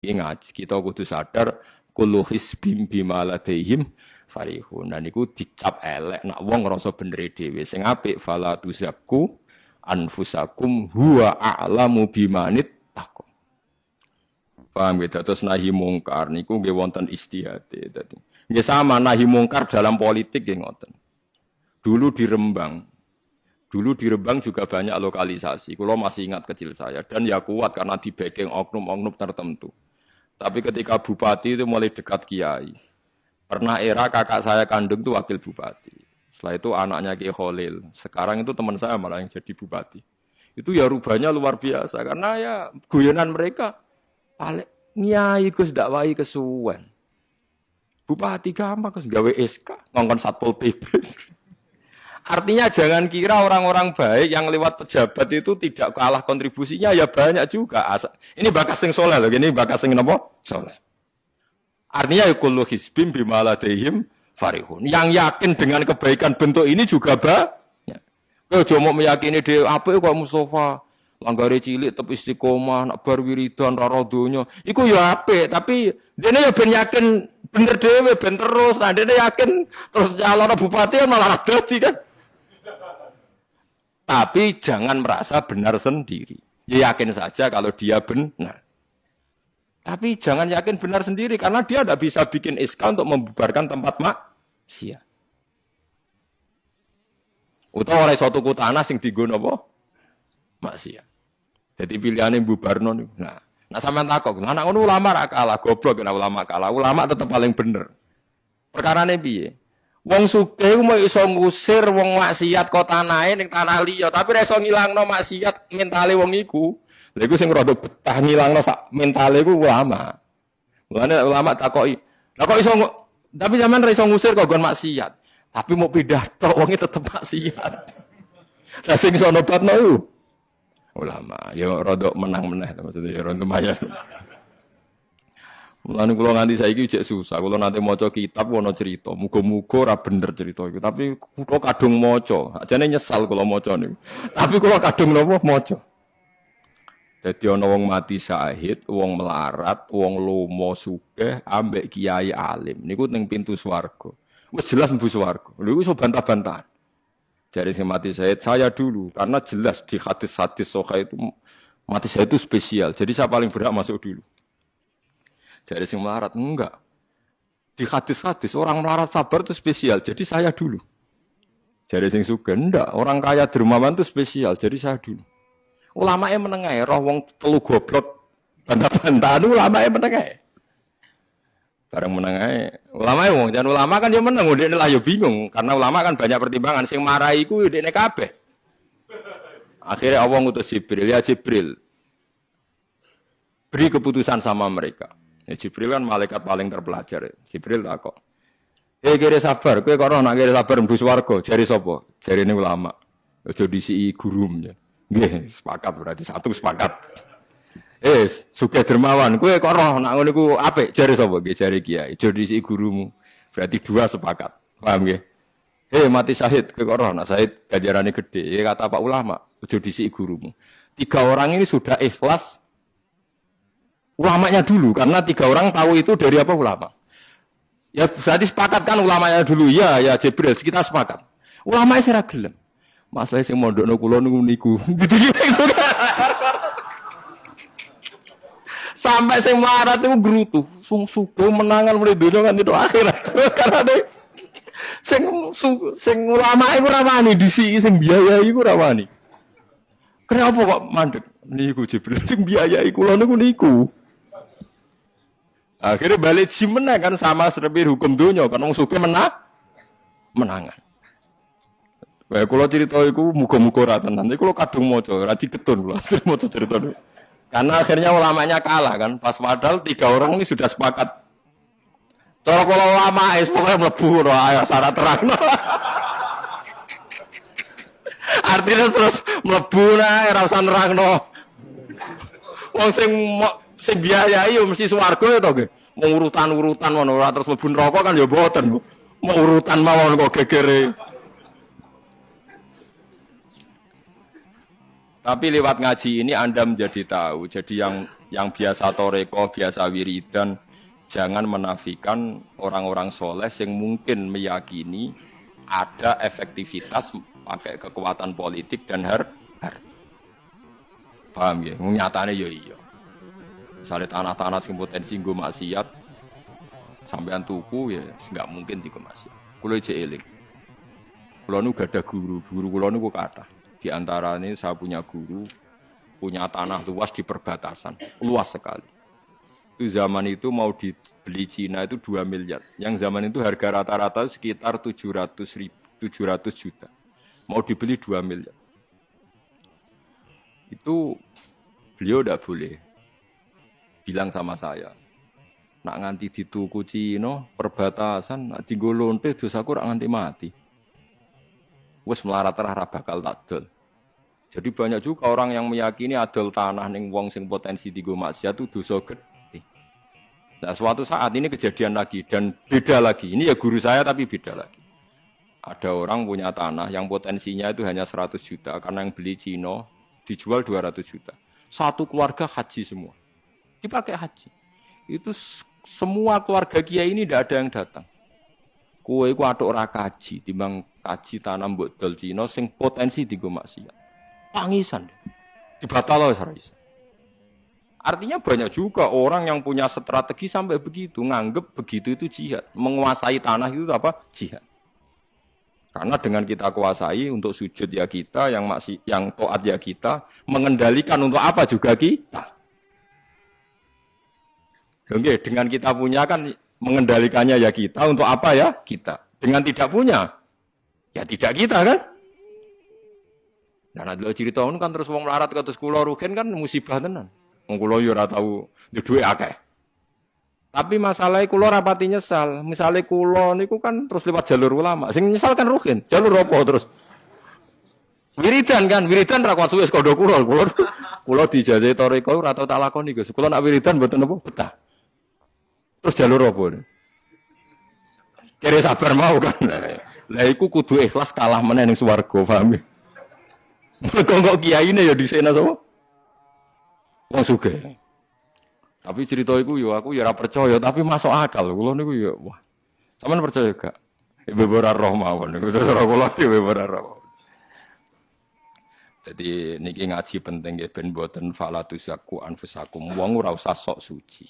Iki ngaji kita kudu sadar kullu hisbim bima ladaihim farihun. Dan iku dicap elek nak wong ngrasa bener dhewe. Sing apik fala tuzakku anfusakum huwa a'lamu bimanit taqwa. Paham gitu? Terus nahi mungkar niku nggih wonten istihate dadi. Nggih sama nahi mungkar dalam politik nggih ngoten. Dulu di Rembang juga banyak lokalisasi. Kalau masih ingat kecil saya dan ya kuat karena di backing oknum-oknum tertentu. Tapi ketika bupati itu mulai dekat kiai. Pernah era kakak saya kandung itu wakil bupati. Setelah itu anaknya Kiai Khalil. Sekarang itu teman saya malah yang jadi bupati. Itu ya rubahnya luar biasa karena ya guyonan mereka paling nyai Gus dakwai kesuwen. Bupati gampang Gus gawe SK ngongkon Satpol PP. Artinya jangan kira orang-orang baik yang lewat pejabat itu tidak kalah kontribusinya, ya banyak juga. Ini bakas sing soleh loh, ini bakas sing napa? Soleh. Artinya kullu hisbim bima ladaihim farihun. Yang yakin dengan kebaikan bentuk ini juga banyak. Kowe aja mau meyakini dhewe apik kok Mustofa. Langgare cilik tetep istiqomah, nak bar wiridan ra donya. Iku ya apik, tapi dene ya ben yakin bener dhewe ben terus. Nah dene yakin terus calon bupati malah dadi kan. Tapi jangan merasa benar sendiri. Ya yakin saja kalau dia benar. Tapi jangan yakin benar sendiri karena dia tidak bisa bikin SK untuk membubarkan tempat maksiat. Utawa oleh suatu tanah sing dienggo napa? Maksiat. Jadi pilihannya bubarno niku. Nah sampean takok, anak ngono ulama ra kalah, goblok nek ulama kalah. Ulama tetap paling bener. Perkarane piye? Wong sugih mau iso ngusir wong maksiat kok tanahe ning tanah liya, tapi ora iso ngilangno maksiat mentale wong iku. Lha iku sing rada betah ngilangno sak mentale iku ulama. Mulane ulama takoki, "Lah kok iso tapi sampean ora iso ngusir kok nggon maksiat, tapi mau pindah tok wonge tetep maksiat." Lah sing iso nobatno iku ulama. Ya rada menang-meneh maksudnya ya rada lumayan. Mulane kula nganti saiki jek susah. Kula nate maca kitab ana cerita, muga-muga ora bener cerita iku. Tapi kula kadung maca. Ajane nyesal kula maca niku. Tapi kula kadung napa maca. Dadi ana wong mati syahid, wong melarat, wong lomo sugih ambek kiai alim. Niku ning pintu swarga. Wis jelas mlebu swarga. Lha iso bantah-bantahan. Jare sing mati syahid saya dulu karena jelas di hadis-hadis sahih itu mati syahid itu spesial. Jadi saya paling berhak masuk dulu. Jadi sing melarat enggak. Di hadis-hadis orang melarat sabar itu spesial. Jadi saya dulu. Jadi sing sugih enggak. Orang kaya dermawan itu spesial. Jadi saya dulu. Ulama yang menengah roh wong telu goblok bantah-bantahan ulama yang menengah. Bareng menengah. Ulama wong jangan ulama kan dia meneng. Dia lah yo bingung karena ulama kan banyak pertimbangan. Sing marahi iku dekne kabeh. Akhirnya Allah ngutus Jibril. Ya Jibril. Beri keputusan sama mereka. Ya, Jibril kan malaikat paling terpelajar. Jibril takok. Kira sabar, kowe kok ora nak kira sabar mlebu swarga, jare sapa? Jarine ulama. Aja disiki gurum ya. Nggih, sepakat berarti satu sepakat. Sugih dermawan, kowe kok ora nak ngono iku apik, jare sapa? Nggih, jare kiai. Aja disiki gurumu. Berarti dua sepakat. Paham nggih? Mati syahid, kowe kok ora nak syahid ganjarane gede. Ya kata Pak ulama, aja disiki gurumu. 3 orang ini sudah ikhlas ulamanya dulu karena 3 orang tahu itu dari apa ulama. Ya berarti sepakat kan ulamanya dulu ya Jibril kita sepakat. Ulamanya sira gelem. Masalah sing mondokno kula niku. Gitu. Sampai sing melarat itu gerutu, sugih menangan mulai donya kan itu akhirat. Karena sing ulama iku ora wani disiki sing biayai iku ora wani. Kenapa kok mandek niku Jibril sing biayai kula niku. Akhirnya balik menang kan sama seperti hukum dunia kan wong sugih menangan. Kayak kula cerita iku muga-muga ora tenan. Iku kula kadung maca, ora digetun kula maca cerita niku. Karena akhirnya ulamanya kalah kan. Pas padahal 3 orang ini sudah sepakat. Cara kula ulama pokoknya mlebu ora syarat terang. Artinya terus mlebu nae ora usah nerangno. Wong sing biayai yo mesti swarga ya to nggih. Mau urutan-urutan ngono ora terus mlebu neraka kan ya mboten. Mau urutan mawon kok gegere. Tapi lewat ngaji ini Anda menjadi tahu. Jadi yang yang biasa toreko, biasa wiridan, jangan menafikan orang-orang soleh yang mungkin meyakini ada efektivitas pakai kekuatan politik dan harta. Paham ya? Nyatanya ya iya. Misalnya tanah-tanah yang potensi nggo maksiat, sampean tuku ya nggak mungkin digo maksiat. Kulo ije eling. Kulo nu gak ada guru kulo nu kathah. Di antara ini saya punya guru, punya tanah luas di perbatasan, luas sekali. Itu zaman itu mau dibeli Cina itu 2 miliar. Yang zaman itu harga rata-rata sekitar 700 juta. Mau dibeli 2 miliar. Itu beliau tidak boleh bilang sama saya. Nak nganti dituku Cina, perbatasan, nak digolonte dosaku rak nganti mati. Wes melarat ra bakal takdol. Jadi banyak juga orang yang meyakini adol tanah ning wong sing potensi digo maksiat itu dosa gede. Nah, suatu saat ini kejadian lagi dan beda lagi. Ini ya guru saya tapi beda lagi. Ada orang punya tanah yang potensinya itu hanya 100 juta karena yang beli Cina dijual 200 juta. Satu keluarga haji semua. Dipakai haji. Itu semua keluarga kiai ini tidak ada yang datang. Kowe iku atuk ora kaji, timbang kaji tanam mbok dol Cina sing potensi digo maksiat. Tangisan. Dibatalo wis. Artinya banyak juga orang yang punya strategi sampai begitu, nganggep begitu itu jihad. Menguasai tanah itu apa? Jihad. Karena dengan kita kuasai untuk sujud ya kita, yang taat ya kita, mengendalikan untuk apa juga kita. Oke, dengan kita punya kan mengendalikannya ya kita, untuk apa ya kita. Dengan tidak punya, ya tidak kita kan. Nah, nanti cerita kan terus wong melarat kados kula rugen kan musibah tenan. Wong kula yo ora tau duwe akeh. Tapi masalah kula rapati nyesal. Misale kula niku kan terus lewat jalur ulama. Sing nyesal kan rugen. Jalur apa terus? Wiridan kan, wiridan ra kuat suwe sekondo kula. Kula dijajahi toriko ora tau tak lakoni, Gus. Kula nak wiridan mboten apa betah. Terus jalur apa? Kira sabar mau kan. Lah iku kudu ikhlas kalah meneh ning swarga, paham ya? Kok kiyaine ya disena sapa? Wong sugih. Tapi cerita iku yo aku ya ora percaya, tapi masuk akal. Kula niku ya wah. Sampeyan percaya gak? Ibu ora roh mawon niku terus kula ibu ora roh. Jadi niki ngaji penting nggih ben boten falatuzaku anfusakum. Wong ora usah sok suci.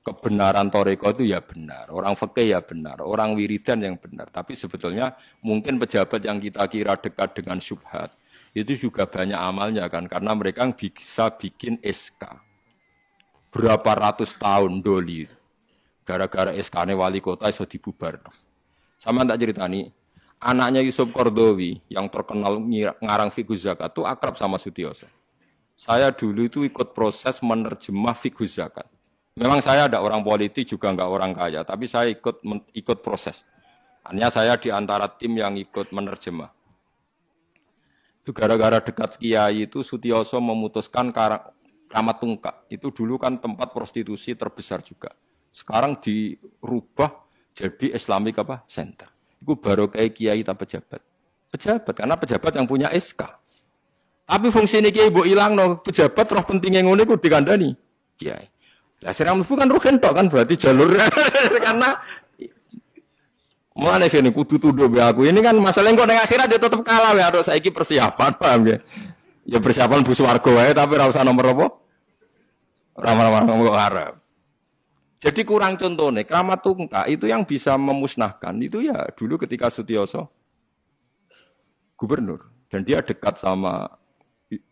Kebenaran toreko itu ya benar, orang fikih ya benar, orang wiridan yang benar. Tapi sebetulnya mungkin pejabat yang kita kira dekat dengan syubhat itu juga banyak amalnya kan, karena mereka bisa bikin SK berapa ratus tahun doli, gara-gara SK-nya wali kota iso dibubar. Sama tak ceritani, anaknya Yusuf Qaradawi yang terkenal ngarang fiqh zakat itu akrab sama Sutioso. Saya dulu itu ikut proses menerjemah fiqh zakat. Memang saya ada orang politik juga enggak orang kaya, tapi saya ikut proses. Hanya saya di antara tim yang ikut menerjemah. Itu gara-gara dekat kiai itu Sutioso memutuskan Kramat Tungkak. Itu dulu kan tempat prostitusi terbesar juga. Sekarang dirubah jadi Islamic apa? Center. Itu baru kayak kiai tak pejabat. Pejabat karena pejabat yang punya SK. Tapi fungsi ini kiai mbok ilangno, pejabat roh pentingnya ngono iku dikandani kiai. Lah serang mlebu kan rugen tok kan berarti jalur karena mulane kene kudu tuduh be aku. Ini kan masalah kok ning akhirat ya tetep kalah ya harus saiki persiapan paham ya. Ya persiapan bu swarga wae tapi ora usah nomor apa? Ora ngomong Arab. Jadi kurang contohnya Kramat Tungkak itu yang bisa memusnahkan itu ya dulu ketika Sutioso gubernur dan dia dekat sama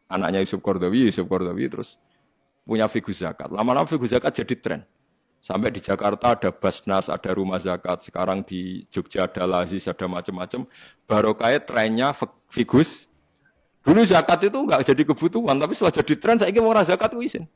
anaknya Yusuf Qaradawi terus punya fiqh zakat. Lama-lama fiqh zakat jadi tren. Sampai di Jakarta ada Basnas, ada rumah zakat. Sekarang di Jogja ada Lazis, ada macam-macam. Barokah trennya fiqh. Dulu zakat itu enggak jadi kebutuhan, tapi setelah jadi tren saya ingin orang zakat itu izin.